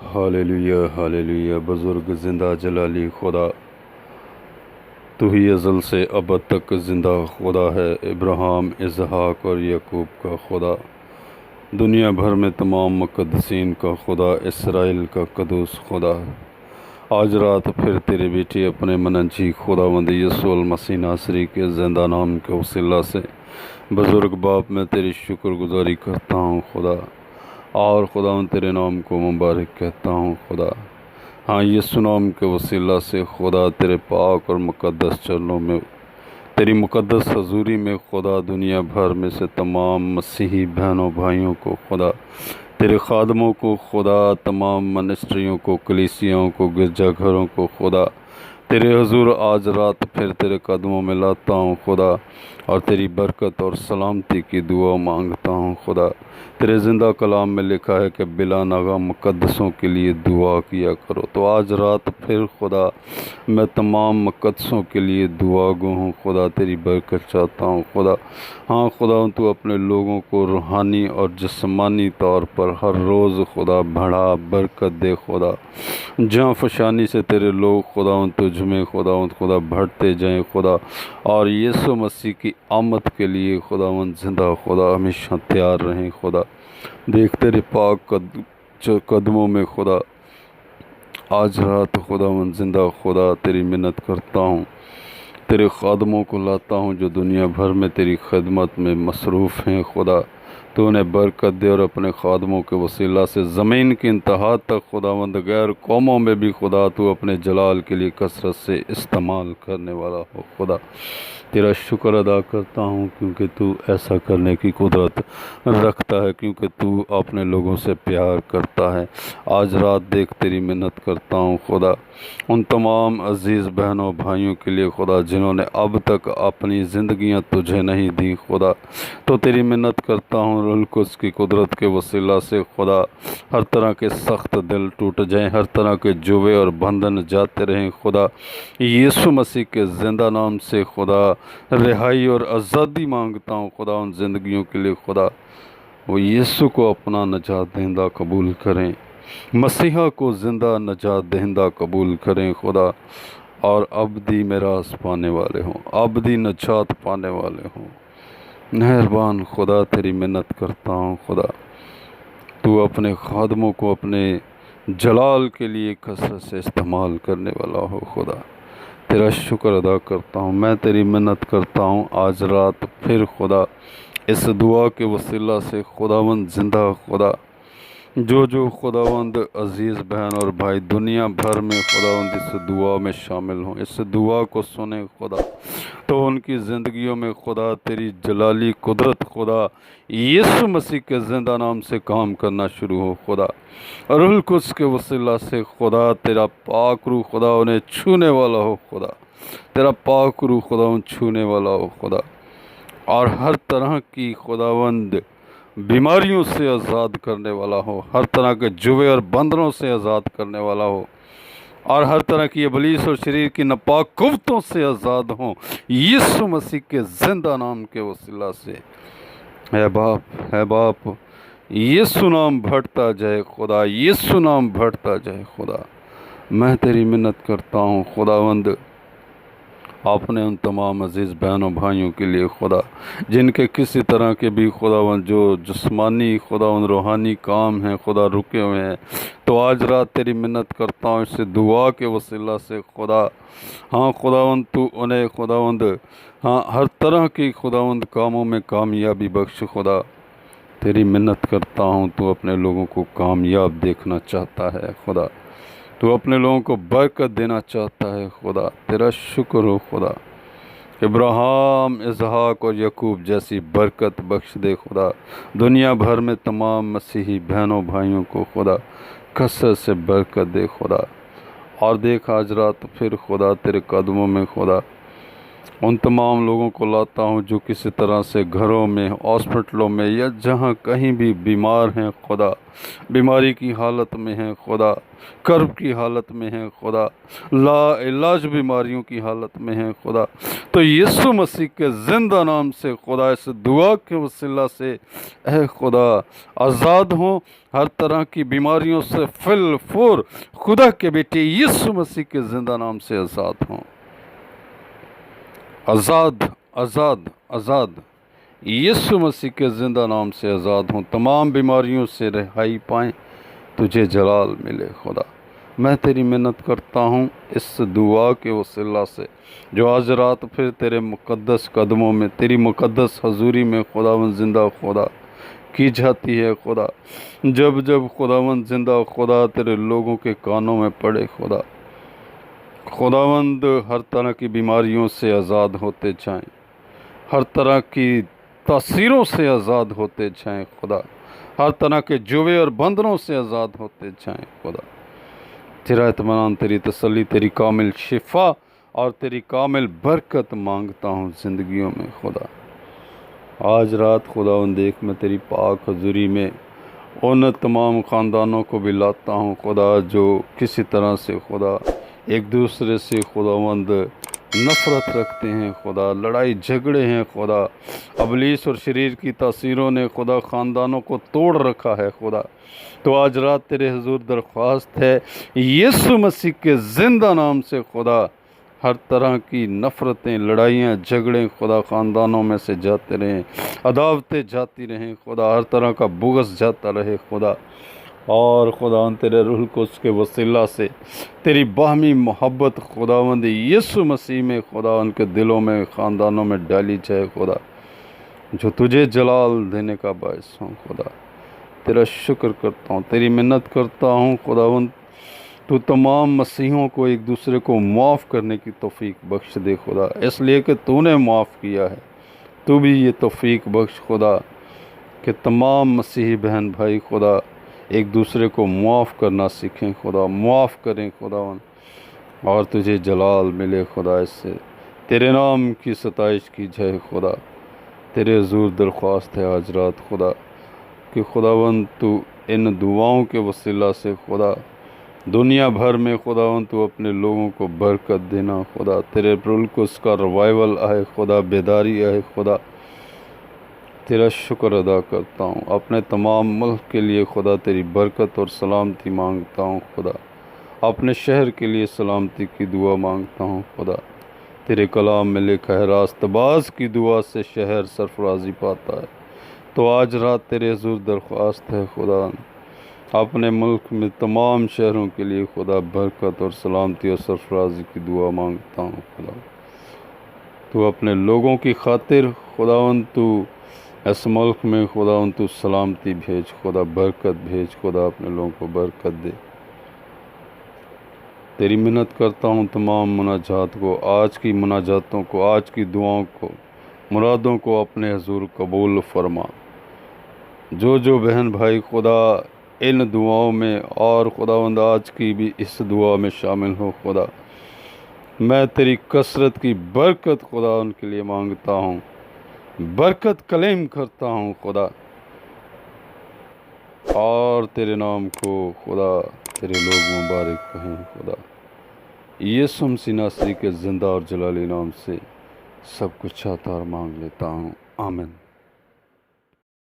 ہاللیلویا ہاللیلویا۔ بزرگ زندہ جلالی خدا، تو ہی ازل سے ابد تک زندہ خدا ہے، ابراہیم، اسحاق اور یعقوب کا خدا، دنیا بھر میں تمام مقدسین کا خدا، اسرائیل کا قدوس خدا۔ آج رات پھر تیری بیٹی اپنے منجی خداوند یسوع المسیح ناصری کے زندہ نام کے وسیلہ سے بزرگ باپ میں تیری شکر گزاری کرتا ہوں خدا، اور خداوند تیرے نام کو مبارک کہتا ہوں خدا۔ ہاں، یسوع نام کے وسیلہ سے خدا تیرے پاک اور مقدس چرنوں میں، تیری مقدس حضوری میں خدا، دنیا بھر میں سے تمام مسیحی بہنوں بھائیوں کو خدا، تیرے خادموں کو خدا، تمام منسٹریوں کو، کلیسیاؤں کو، گرجا گھروں کو خدا، تیرے حضور آج رات پھر تیرے قدموں میں لاتا ہوں خدا، اور تیری برکت اور سلامتی کی دعا مانگتا ہوں خدا۔ تیرے زندہ کلام میں لکھا ہے کہ بلا ناغہ مقدسوں کے لیے دعا کیا کرو، تو آج رات پھر خدا میں تمام مقدسوں کے لیے دعا گو ہوں خدا، تیری برکت چاہتا ہوں خدا۔ ہاں خدا، تو اپنے لوگوں کو روحانی اور جسمانی طور پر ہر روز خدا بڑھا، برکت دے خدا، جہاں فشانی سے تیرے لوگ خدا تجھ میں خدا بڑھتے جائیں خدا، اور یسوع مسیح کی آمد کے لیے خداوند زندہ خدا ہمیشہ تیار رہیں خدا۔ دیکھ تیرے پاک قدموں میں خدا آج رات خداوند زندہ خدا تیری منت کرتا ہوں، تیرے خادموں کو لاتا ہوں جو دنیا بھر میں تیری خدمت میں مصروف ہیں خدا، تو انہیں برکت دے، اور اپنے خادموں کے وسیلہ سے زمین کی انتہا تک خداوند غیر قوموں میں بھی خدا تو اپنے جلال کے لیے کثرت سے استعمال کرنے والا ہو خدا۔ تیرا شکر ادا کرتا ہوں کیونکہ تو ایسا کرنے کی قدرت رکھتا ہے، کیونکہ تو اپنے لوگوں سے پیار کرتا ہے۔ آج رات دیکھ تیری منت کرتا ہوں خدا، ان تمام عزیز بہنوں بھائیوں کے لیے خدا جنہوں نے اب تک اپنی زندگیاں تجھے نہیں دی خدا، تو تیری منت کرتا ہوں روح القدس کی قدرت کے وسیلہ سے خدا، ہر طرح کے سخت دل ٹوٹ جائیں، ہر طرح کے جوے اور بندھن جاتے رہیں خدا، یسوع مسیح کے زندہ نام سے خدا رہائی اور آزادی مانگتا ہوں خدا ان زندگیوں کے لیے خدا، وہ یسوع کو اپنا نجات دہندہ قبول کریں، مسیحا کو زندہ نجات دہندہ قبول کریں خدا، اور ابدی میراث پانے والے ہوں، ابدی نجات پانے والے ہوں۔ مہربان خدا، تیری منت کرتا ہوں خدا، تو اپنے خادموں کو اپنے جلال کے لیے کثرت سے استعمال کرنے والا ہو خدا۔ تیرا شکر ادا کرتا ہوں، میں تیری منت کرتا ہوں آج رات پھر خدا، اس دعا کے وسیلہ سے خداوند زندہ خدا، جو خداوند عزیز بہن اور بھائی دنیا بھر میں خداوند اس دعا میں شامل ہوں، اس دعا کو سنیں خدا، تو ان کی زندگیوں میں خدا تیری جلالی قدرت خدا یسوع مسیح کے زندہ نام سے کام کرنا شروع ہو خدا، روح القدس کے وسیلہ سے خدا تیرا پاک روح خدا انہیں چھونے والا ہو خدا، تیرا پاک روح خدا ان چھونے والا ہو خدا، اور ہر طرح کی خداوند بیماریوں سے آزاد کرنے والا ہو، ہر طرح کے جوے اور بندھنوں سے آزاد کرنے والا ہو، اور ہر طرح کی ابلیس اور شریر کی ناپاک قوتوں سے آزاد ہوں یسوع مسیح کے زندہ نام کے وسیلہ سے۔ اے باپ یسوع نام بڑھتا جائے خدا، یسوع نام بڑھتا جائے خدا۔ میں تیری منت کرتا ہوں خداوند، آپ نے ان تمام عزیز بہنوں بھائیوں کے لیے خدا جن کے کسی طرح کے بھی خداوند جو جسمانی خداوند روحانی کام ہیں خدا رکے ہوئے ہیں، تو آج رات تیری منت کرتا ہوں اس دعا کے وسیلہ سے خدا، ہاں خداوند تو انہیں خداوند ہاں ہر طرح کی خداوند کاموں میں کامیابی بخش خدا۔ تیری منت کرتا ہوں، تو اپنے لوگوں کو کامیاب دیکھنا چاہتا ہے خدا، تو اپنے لوگوں کو برکت دینا چاہتا ہے خدا۔ تیرا شکر ہو خدا، ابراہیم، اسحاق اور یعقوب جیسی برکت بخش دے خدا، دنیا بھر میں تمام مسیحی بہنوں بھائیوں کو خدا کثرت سے برکت دے خدا، اور دیکھ آج رات پھر خدا تیرے قدموں میں خدا ان تمام لوگوں کو لاتا ہوں جو کسی طرح سے گھروں میں، ہاسپٹلوں میں یا جہاں کہیں بھی بیمار ہیں خدا، بیماری کی حالت میں ہیں خدا، کرب کی حالت میں ہیں خدا، لا علاج بیماریوں کی حالت میں ہیں خدا، تو یسوع مسیح کے زندہ نام سے خدا اس دعا کے وسیلہ سے اے خدا آزاد ہوں، ہر طرح کی بیماریوں سے فی الفور خدا کے بیٹے یسوع مسیح کے زندہ نام سے آزاد ہوں، آزاد آزاد آزاد، یسوع مسیح کے زندہ نام سے آزاد ہوں، تمام بیماریوں سے رہائی پائیں، تجھے جلال ملے خدا۔ میں تیری منت کرتا ہوں اس دعا کے وسیلہ سے جو آج رات پھر تیرے مقدس قدموں میں، تیری مقدس حضوری میں خداوند زندہ خدا کی جاتی ہے خدا، جب جب خداوند زندہ خدا تیرے لوگوں کے کانوں میں پڑے خدا، خداوند ہر طرح کی بیماریوں سے آزاد ہوتے جائیں، ہر طرح کی تاثیروں سے آزاد ہوتے جائیں خدا، ہر طرح کے جوے اور بندھنوں سے آزاد ہوتے جائیں خدا، تیرا اطمینان، تیری تسلی، تیری کامل شفا اور تیری کامل برکت مانگتا ہوں زندگیوں میں خدا۔ آج رات خداوند دیکھ میں تیری پاک حضوری میں ان تمام خاندانوں کو بھی لاتا ہوں خدا جو کسی طرح سے خدا ایک دوسرے سے خداوند نفرت رکھتے ہیں خدا، لڑائی جھگڑے ہیں خدا، ابلیس اور شریر کی تاثیروں نے خدا خاندانوں کو توڑ رکھا ہے خدا، تو آج رات تیرے حضور درخواست ہے یسوع مسیح کے زندہ نام سے خدا ہر طرح کی نفرتیں، لڑائیاں، جھگڑیں خدا خاندانوں میں سے جاتے رہیں، عداوتیں جاتی رہیں خدا، ہر طرح کا بغض جاتا رہے خدا، اور خداوند تیرے روح القدس کے وسیلہ سے تیری باہمی محبت خداوند یسوع مسیح میں خداوند کے دلوں میں، خاندانوں میں ڈالی جائے خدا، جو تجھے جلال دینے کا باعث ہوں خدا۔ تیرا شکر کرتا ہوں، تیری منت کرتا ہوں خداوند تو تمام مسیحوں کو ایک دوسرے کو معاف کرنے کی توفیق بخش دے خدا، اس لیے کہ تو نے معاف کیا ہے، تو بھی یہ توفیق بخش خدا کہ تمام مسیحی بہن بھائی خدا ایک دوسرے کو معاف کرنا سیکھیں خدا، معاف کریں خداوند، اور تجھے جلال ملے خدا، اس سے تیرے نام کی ستائش کی جائے خدا۔ تیرے حضور درخواست ہے آج رات خدا کہ خداوند تو ان دعاؤں کے وسیلہ سے خدا دنیا بھر میں خداوند تو اپنے لوگوں کو برکت دینا خدا، تیرے روح القدس کا ریوائول آئے خدا، بیداری آئے خدا، تیرا شکر ادا کرتا ہوں، اپنے تمام ملک کے لیے خدا تیری برکت اور سلامتی مانگتا ہوں خدا، اپنے شہر کے لیے سلامتی کی دعا مانگتا ہوں خدا، تیرے کلام میں لکھا ہے راست باز کی دعا سے شہر سرفرازی پاتا ہے، تو آج رات تیرے حضور درخواست ہے خدا اپنے ملک میں تمام شہروں کے لیے خدا برکت اور سلامتی اور سرفرازی کی دعا مانگتا ہوں خدا، تو اپنے لوگوں کی خاطر خداوند تو اس ملک میں خداوند تو سلامتی بھیج خدا، برکت بھیج خدا، اپنے لوگوں کو برکت دے۔ تیری منت کرتا ہوں تمام مناجات کو، آج کی مناجاتوں کو، آج کی دعاؤں کو، مرادوں کو اپنے حضور قبول فرما، جو بہن بھائی خدا ان دعاؤں میں اور خداوند آج کی بھی اس دعا میں شامل ہو خدا، میں تیری کثرت کی برکت خدا ان کے لیے مانگتا ہوں، برکت کلیم کرتا ہوں خدا، اور تیرے نام کو خدا تیرے لوگ مبارک کہیں خدا، یسوع مسیح ناصری کے زندہ اور جلالی نام سے سب کچھ چاہتا اور مانگ لیتا ہوں، آمین۔